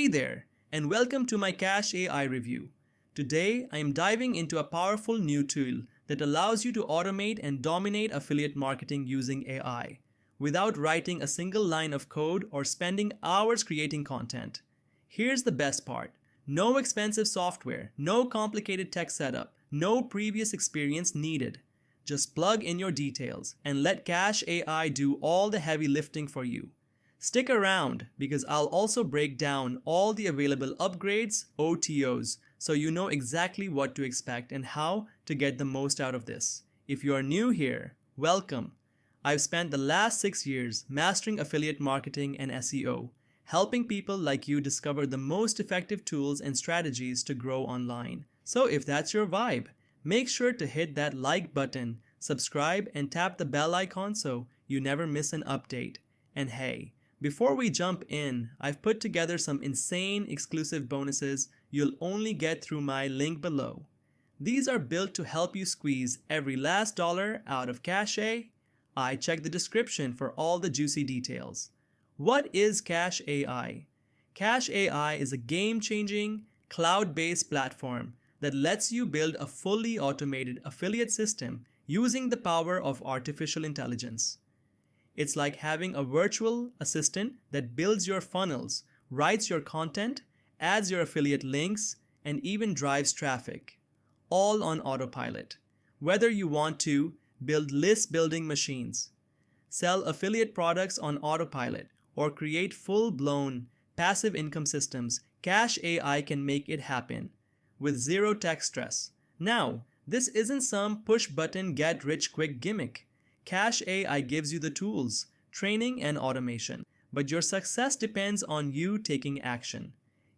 Hey there, and welcome to my Cash AI review. Today, I am diving into a powerful new tool that allows you to automate and dominate affiliate marketing using AI without writing a single line of code or spending hours creating content. Here's the best part. No expensive software, no complicated tech setup, no previous experience needed. Just plug in your details and let Cash AI do all the heavy lifting for you. Stick around because I'll also break down all the available upgrades, OTOs, so you know exactly what to expect and how to get the most out of this. If you are new here, welcome. I've spent the last 6 years mastering affiliate marketing and SEO, helping people like you discover the most effective tools and strategies to grow online. So if that's your vibe, make sure to hit that like button, subscribe, and tap the bell icon so you never miss an update. And hey, before we jump in, I've put together some insane exclusive bonuses you'll only get through my link below. These are built to help you squeeze every last dollar out of Cash AI. Check the description for all the juicy details. What is Cash AI? Cash AI is a game-changing, cloud-based platform that lets you build a fully automated affiliate system using the power of artificial intelligence. It's like having a virtual assistant that builds your funnels, writes your content, adds your affiliate links, and even drives traffic, all on autopilot. Whether you want to build list building machines, sell affiliate products on autopilot, or create full-blown passive income systems, Cash AI can make it happen with zero tech stress. Now, this isn't some push-button get-rich-quick gimmick. Cash AI gives you the tools, training, and automation, but your success depends on you taking action.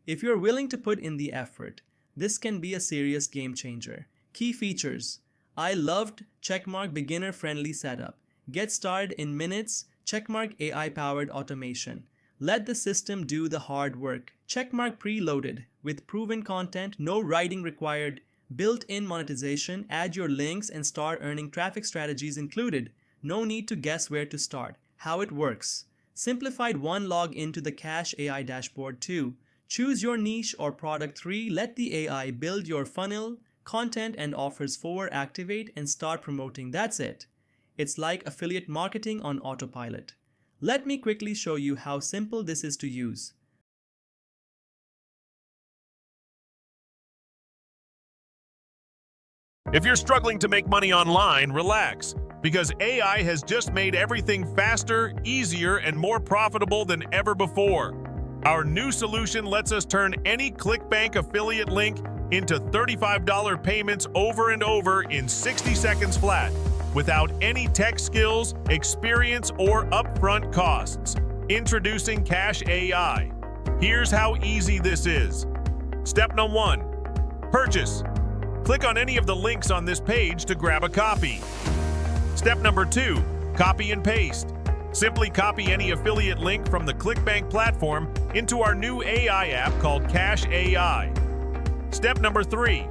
If you're willing to put in the effort, this can be a serious game changer. Key features. I loved checkmark beginner-friendly setup. Get started in minutes, checkmark AI-powered automation. Let the system do the hard work. Checkmark preloaded with proven content, no writing required. Built-in monetization, add your links and start earning traffic strategies included. No need to guess where to start. How it works. Simplified one log into the Cash AI dashboard 2. Choose your niche or product 3. Let the AI build your funnel, content, and offers 4. Activate and start promoting. That's it. It's like affiliate marketing on autopilot. Let me quickly show you how simple this is to use. If you're struggling to make money online, relax, because AI has just made everything faster, easier, and more profitable than ever before. Our new solution lets us turn any ClickBank affiliate link into $35 payments over and over in 60 seconds flat, without any tech skills, experience, or upfront costs. Introducing Cash AI. Here's how easy this is. Step number 1. Purchase. Click on any of the links on this page to grab a copy. Step number 2, copy and paste. Simply copy any affiliate link from the ClickBank platform into our new AI app called Cash AI. Step number 3,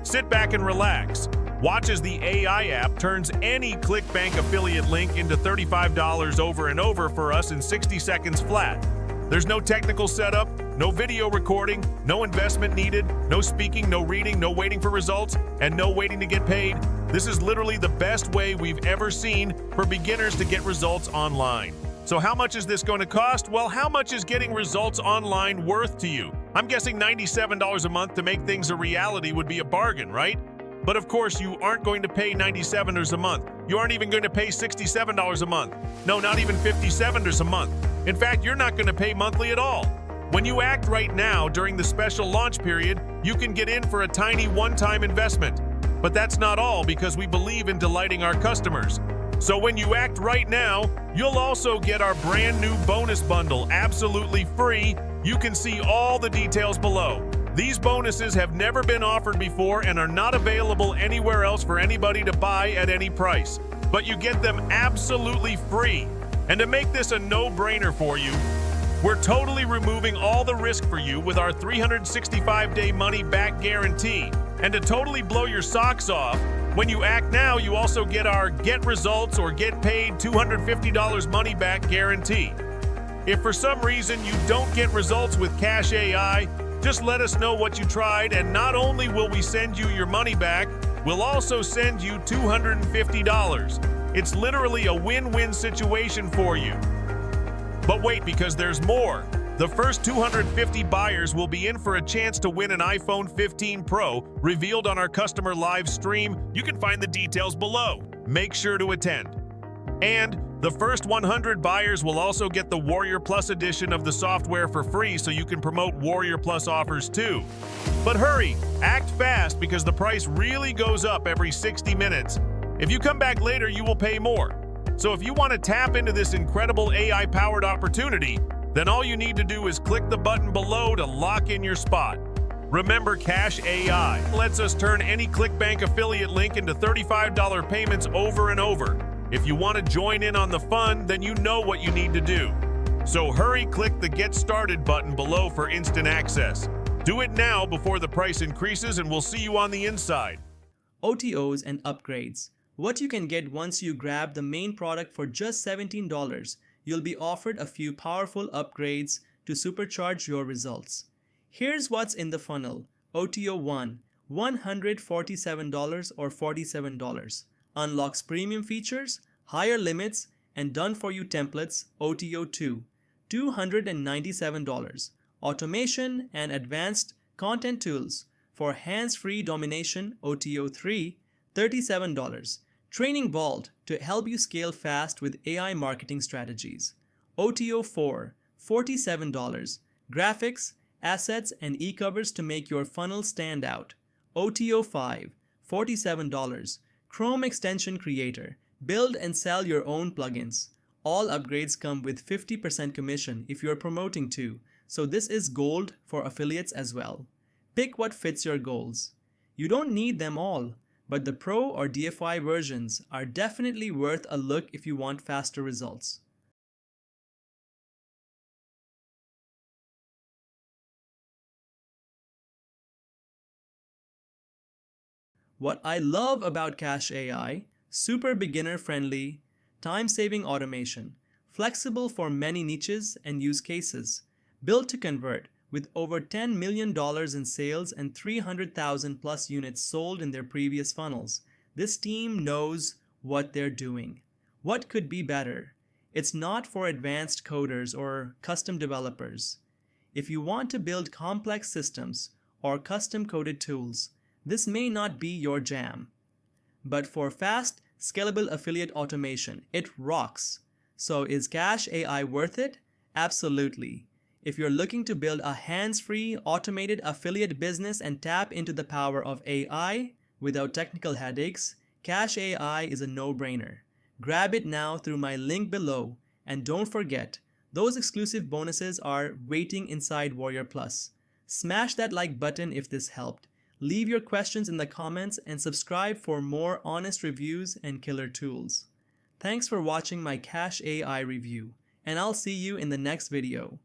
sit back and relax. Watch as the AI app turns any ClickBank affiliate link into $35 over and over for us in 60 seconds flat. There's no technical setup, no video recording, no investment needed, no speaking, no reading, no waiting for results, and no waiting to get paid. This is literally the best way we've ever seen for beginners to get results online. So how much is this going to cost? Well, how much is getting results online worth to you? I'm guessing $97 a month to make things a reality would be a bargain, right? But of course, you aren't going to pay $97 a month. You aren't even going to pay $67 a month. No, not even $57 a month. In fact, you're not going to pay monthly at all. When you act right now during the special launch period, you can get in for a tiny one-time investment. But that's not all, because we believe in delighting our customers. So when you act right now, you'll also get our brand new bonus bundle absolutely free. You can see all the details below. These bonuses have never been offered before and are not available anywhere else for anybody to buy at any price. But you get them absolutely free. And to make this a no-brainer for you, we're totally removing all the risk for you with our 365-day money-back guarantee. And to totally blow your socks off, when you act now, you also get our Get Results or Get Paid $250 money-back guarantee. If for some reason you don't get results with Cash AI, just let us know what you tried, and not only will we send you your money back, we'll also send you $250. It's literally a win-win situation for you. But wait, because there's more. The first 250 buyers will be in for a chance to win an iPhone 15 Pro, revealed on our customer live stream. You can find the details below. Make sure to attend. And the first 100 buyers will also get the Warrior Plus edition of the software for free, so you can promote Warrior Plus offers too. But hurry, act fast, because the price really goes up every 60 minutes. If you come back later, you will pay more. So if you want to tap into this incredible AI-powered opportunity, then all you need to do is click the button below to lock in your spot. Remember, Cash AI lets us turn any ClickBank affiliate link into $35 payments over and over. If you want to join in on the fun, then you know what you need to do. So hurry, click the Get Started button below for instant access. Do it now before the price increases, and we'll see you on the inside. OTOs and upgrades. What you can get once you grab the main product for just $17. You'll be offered a few powerful upgrades to supercharge your results. Here's what's in the funnel. OTO 1, $147 or $47. Unlocks premium features, higher limits, and done-for-you templates. OTO 2, $297. Automation and advanced content tools for hands-free domination. OTO 3, $37. Training Vault to help you scale fast with AI marketing strategies. OTO 4, $47. Graphics, assets, and e-covers to make your funnel stand out. OTO 5, $47. Chrome Extension Creator. Build and sell your own plugins. All upgrades come with 50% commission if you're promoting too, so this is gold for affiliates as well. Pick what fits your goals. You don't need them all, but the Pro or DFI versions are definitely worth a look if you want faster results. What I love about Cash AI: super beginner friendly, time-saving automation, flexible for many niches and use cases, built to convert, with over $10 million in sales and 300,000 plus units sold in their previous funnels. This team knows what they're doing. What could be better? It's not for advanced coders or custom developers. If you want to build complex systems or custom-coded tools, this may not be your jam. But for fast, scalable affiliate automation, it rocks. So is Cash AI worth it? Absolutely. If you're looking to build a hands-free, automated affiliate business and tap into the power of AI without technical headaches, Cash AI is a no-brainer. Grab it now through my link below, and don't forget, those exclusive bonuses are waiting inside Warrior Plus. Smash that like button if this helped. Leave your questions in the comments and subscribe for more honest reviews and killer tools. Thanks for watching my Cash AI review, and I'll see you in the next video.